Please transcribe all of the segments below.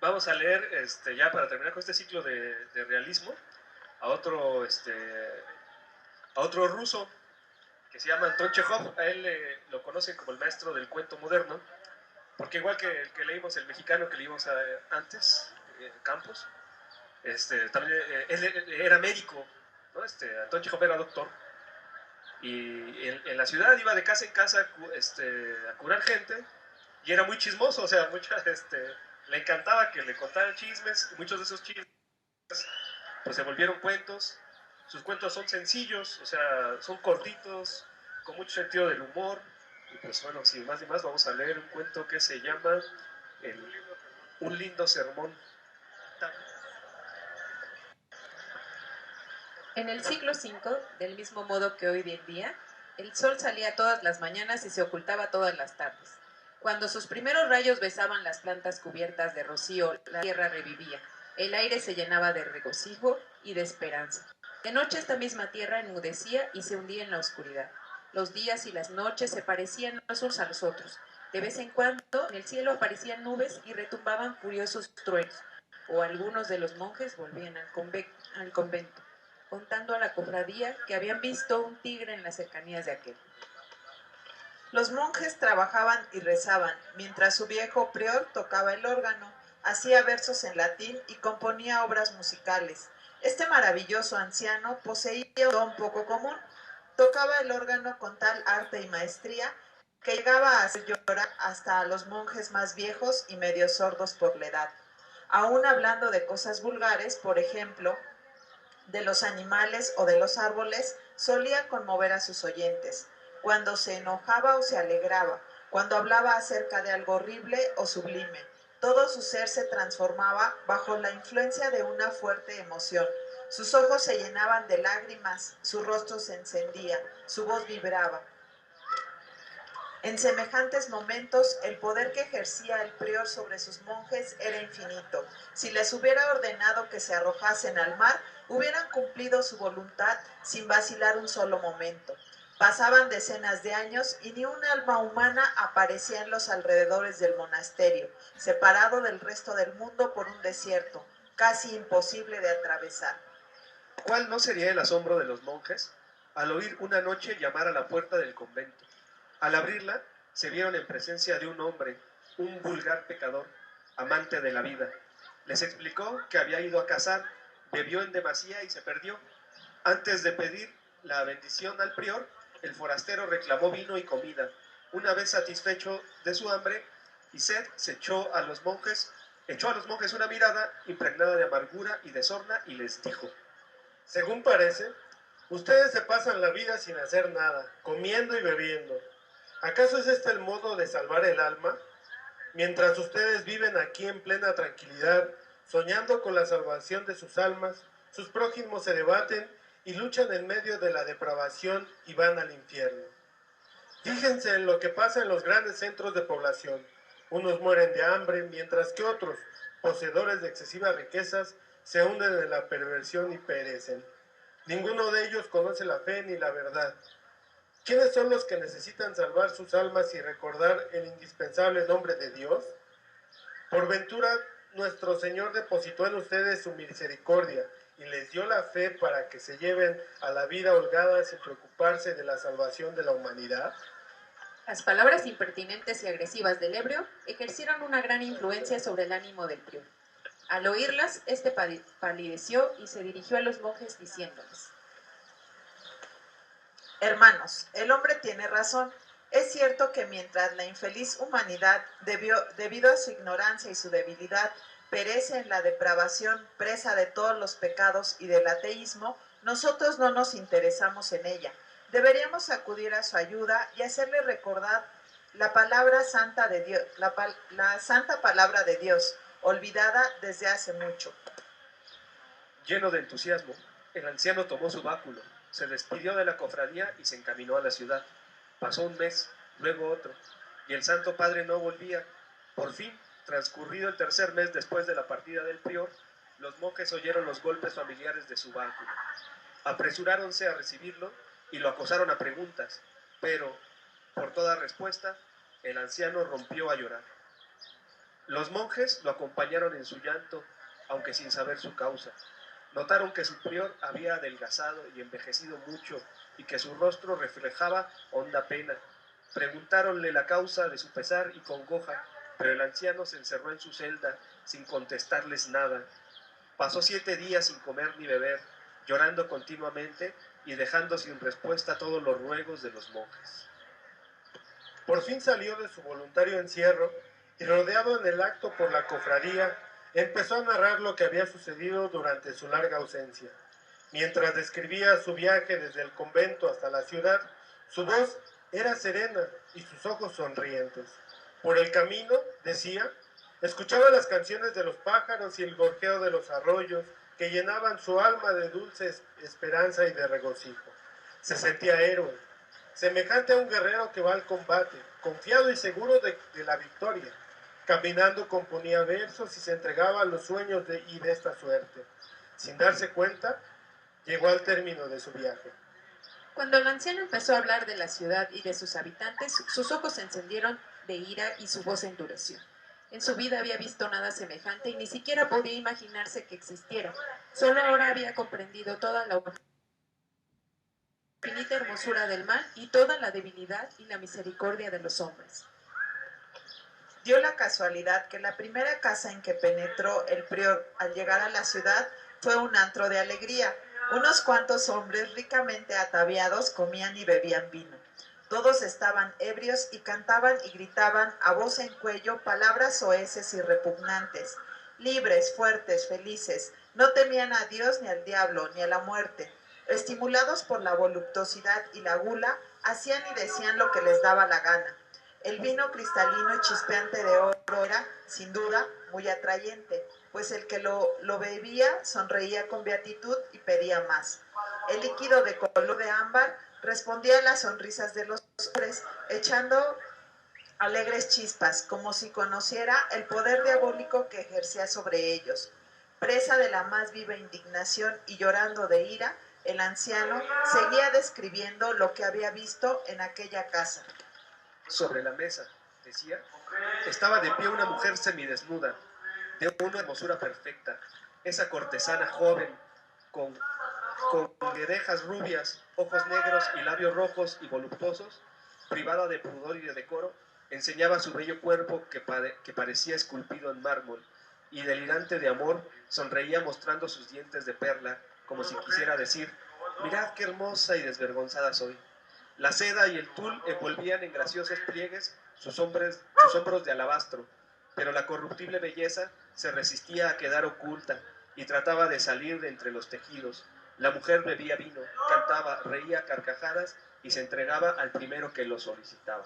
vamos a leer, ya para terminar con este ciclo de realismo, a otro ruso que se llama Anton Chekhov. A él lo conocen como el maestro del cuento moderno, porque igual que el que leímos, el mexicano que leímos antes, Campos, también él era médico, ¿no? Anton Chekhov era doctor, y en la ciudad iba de casa en casa a curar gente, y era muy chismoso, o sea, le encantaba que le contaran chismes, y muchos de esos chismes pues se volvieron cuentos. Sus cuentos son sencillos, o sea, son cortitos, con mucho sentido del humor. Y pues bueno, sin más ni más, vamos a leer un cuento que se llama Un lindo sermón. En el siglo V, del mismo modo que hoy en día, el sol salía todas las mañanas y se ocultaba todas las tardes. Cuando sus primeros rayos besaban las plantas cubiertas de rocío, la tierra revivía, el aire se llenaba de regocijo y de esperanza. De noche esta misma tierra enmudecía y se hundía en la oscuridad. Los días y las noches se parecían los unos a los otros. De vez en cuando en el cielo aparecían nubes y retumbaban furiosos truenos, o algunos de los monjes volvían al convento, contando a la cofradía que habían visto un tigre en las cercanías de aquel. Los monjes trabajaban y rezaban, mientras su viejo prior tocaba el órgano, hacía versos en latín y componía obras musicales. Este maravilloso anciano poseía un don poco común. Tocaba el órgano con tal arte y maestría que llegaba a hacer llorar hasta a los monjes más viejos y medio sordos por la edad. Aún hablando de cosas vulgares, por ejemplo, de los animales o de los árboles, solía conmover a sus oyentes. Cuando se enojaba o se alegraba, cuando hablaba acerca de algo horrible o sublime, todo su ser se transformaba bajo la influencia de una fuerte emoción. Sus ojos se llenaban de lágrimas, su rostro se encendía, su voz vibraba. En semejantes momentos, el poder que ejercía el prior sobre sus monjes era infinito. Si les hubiera ordenado que se arrojasen al mar, hubieran cumplido su voluntad sin vacilar un solo momento. Pasaban decenas de años y ni un alma humana aparecía en los alrededores del monasterio, separado del resto del mundo por un desierto, casi imposible de atravesar. ¿Cuál no sería el asombro de los monjes al oír una noche llamar a la puerta del convento? Al abrirla, se vieron en presencia de un hombre, un vulgar pecador, amante de la vida. Les explicó que había ido a cazar, bebió en demasía y se perdió. Antes de pedir la bendición al prior, el forastero reclamó vino y comida. Una vez satisfecho de su hambre y sed, echó a los monjes una mirada impregnada de amargura y de sorna y les dijo: según parece, ustedes se pasan la vida sin hacer nada, comiendo y bebiendo. ¿Acaso es este el modo de salvar el alma? Mientras ustedes viven aquí en plena tranquilidad, soñando con la salvación de sus almas, sus prójimos se debaten y luchan en medio de la depravación y van al infierno. Fíjense en lo que pasa en los grandes centros de población. Unos mueren de hambre, mientras que otros, poseedores de excesivas riquezas, se hunden en la perversión y perecen. Ninguno de ellos conoce la fe ni la verdad. ¿Quiénes son los que necesitan salvar sus almas y recordar el indispensable nombre de Dios? Por ventura, nuestro Señor depositó en ustedes su misericordia y les dio la fe para que se lleven a la vida holgada sin preocuparse de la salvación de la humanidad. Las palabras impertinentes y agresivas del ebrio ejercieron una gran influencia sobre el ánimo del prior. Al oírlas, este palideció y se dirigió a los monjes diciéndoles: hermanos, el hombre tiene razón. Es cierto que mientras la infeliz humanidad, debido a su ignorancia y su debilidad, perece en la depravación, presa de todos los pecados y del ateísmo, nosotros no nos interesamos en ella. Deberíamos acudir a su ayuda y hacerle recordar la palabra santa de Dios, la santa palabra de Dios, olvidada desde hace mucho. Lleno de entusiasmo, el anciano tomó su báculo, se despidió de la cofradía y se encaminó a la ciudad. Pasó un mes, luego otro, y el Santo Padre no volvía. Por fin, transcurrido el tercer mes después de la partida del prior, los monjes oyeron los golpes familiares de su báculo. Apresuráronse a recibirlo y lo acosaron a preguntas, pero, por toda respuesta, el anciano rompió a llorar. Los monjes lo acompañaron en su llanto, aunque sin saber su causa. Notaron que su prior había adelgazado y envejecido mucho y que su rostro reflejaba honda pena. Preguntáronle la causa de su pesar y congoja, pero el anciano se encerró en su celda sin contestarles nada. Pasó 7 días sin comer ni beber, llorando continuamente y dejando sin respuesta todos los ruegos de los monjes. Por fin salió de su voluntario encierro y, rodeado en el acto por la cofradía, empezó a narrar lo que había sucedido durante su larga ausencia. Mientras describía su viaje desde el convento hasta la ciudad, su voz era serena y sus ojos sonrientes. Por el camino, decía, escuchaba las canciones de los pájaros y el gorjeo de los arroyos que llenaban su alma de dulce esperanza y de regocijo. Se sentía héroe, semejante a un guerrero que va al combate, confiado y seguro de la victoria. Caminando componía versos y se entregaba a los sueños de esta suerte. Sin darse cuenta, llegó al término de su viaje. Cuando el anciano empezó a hablar de la ciudad y de sus habitantes, sus ojos se encendieron de ira y su voz endureció. En su vida había visto nada semejante y ni siquiera podía imaginarse que existiera. Solo ahora había comprendido toda la infinita hermosura del mal y toda la debilidad y la misericordia de los hombres. Dio la casualidad que la primera casa en que penetró el prior al llegar a la ciudad fue un antro de alegría. Unos cuantos hombres ricamente ataviados comían y bebían vino. Todos estaban ebrios y cantaban y gritaban a voz en cuello palabras soeces y repugnantes. Libres, fuertes, felices, no temían a Dios ni al diablo ni a la muerte. Estimulados por la voluptuosidad y la gula, hacían y decían lo que les daba la gana. El vino cristalino y chispeante de oro era, sin duda, muy atrayente, pues el que lo bebía sonreía con beatitud y pedía más. El líquido de color de ámbar respondía a las sonrisas de los hombres, echando alegres chispas, como si conociera el poder diabólico que ejercía sobre ellos. Presa de la más viva indignación y llorando de ira, el anciano seguía describiendo lo que había visto en aquella casa. Sobre la mesa, decía, estaba de pie una mujer semidesnuda, de una hermosura perfecta, esa cortesana joven, con guedejas rubias, ojos negros y labios rojos y voluptuosos, privada de pudor y de decoro, enseñaba su bello cuerpo que parecía esculpido en mármol, y delirante de amor, sonreía mostrando sus dientes de perla, como si quisiera decir, mirad qué hermosa y desvergonzada soy. La seda y el tul envolvían en graciosos pliegues sus hombros de alabastro, pero la corruptible belleza se resistía a quedar oculta y trataba de salir de entre los tejidos. La mujer bebía vino, cantaba, reía carcajadas y se entregaba al primero que lo solicitaba.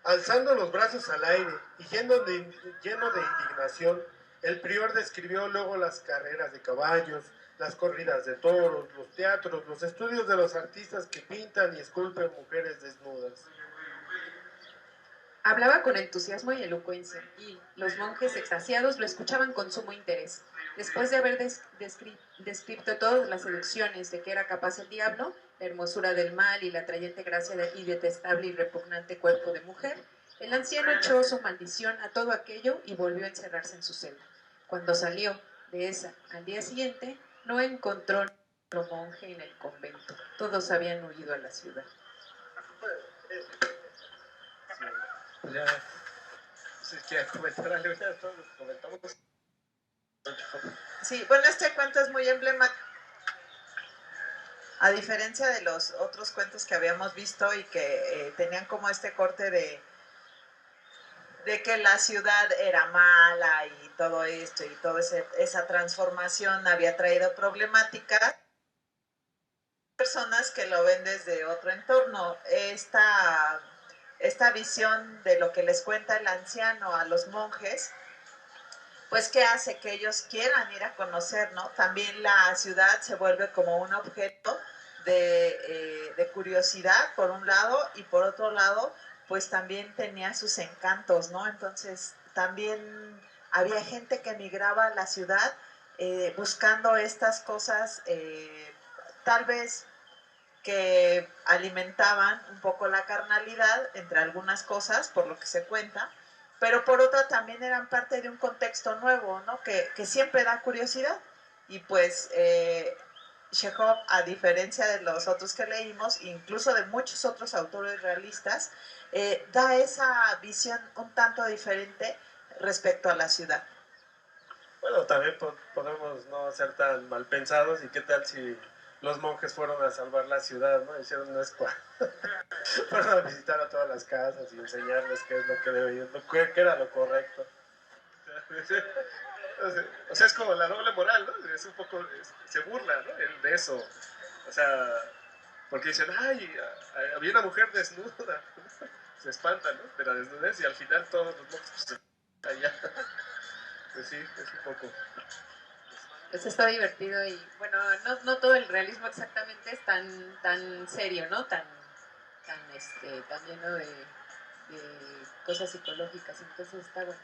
Alzando los brazos al aire y lleno de indignación, el prior describió luego las carreras de caballos, las corridas de toros, los teatros, los estudios de los artistas que pintan y esculpen mujeres desnudas. Hablaba con entusiasmo y elocuencia, y los monjes extasiados lo escuchaban con sumo interés. Después de haber descrito todas las seducciones de que era capaz el diablo, la hermosura del mal y la atrayente gracia y detestable y repugnante cuerpo de mujer, el anciano echó su maldición a todo aquello y volvió a encerrarse en su celda. Cuando salió de esa al día siguiente, no encontró a otro monje en el convento. Todos habían huido a la ciudad. Ya, si quieres comentar algo, ya todos los comentamos. Sí, bueno, este cuento es muy emblemático. A diferencia de los otros cuentos que habíamos visto y que tenían como este corte de que la ciudad era mala y todo esto y toda esa transformación había traído problemáticas, personas que lo ven desde otro entorno. Esta visión de lo que les cuenta el anciano a los monjes, pues que hace que ellos quieran ir a conocer, ¿no? También la ciudad se vuelve como un objeto de curiosidad, por un lado, y por otro lado, pues también tenía sus encantos, ¿no? Entonces, también había gente que migraba a la ciudad buscando estas cosas, tal vez que alimentaban un poco la carnalidad, entre algunas cosas, por lo que se cuenta, pero por otra también eran parte de un contexto nuevo, ¿no? Que siempre da curiosidad. Y pues Chekhov, a diferencia de los otros que leímos, incluso de muchos otros autores realistas, da esa visión un tanto diferente respecto a la ciudad. Bueno, también podemos no ser tan mal pensados, y qué tal si los monjes fueron a salvar la ciudad, ¿no? Hicieron una escuadra, fueron a visitar a todas las casas y enseñarles qué es lo que debían, qué era lo correcto. O sea, es como la doble moral, ¿no? Es un poco, se burla, ¿no? De eso. O sea, porque dicen, ay, había una mujer desnuda. Se espantan, ¿no? De la desnudez, y al final todos los monjes allá. Pues sí, es un poco. Pues está divertido y bueno, no todo el realismo exactamente es tan serio, ¿no? Tan lleno de cosas psicológicas, entonces está bueno.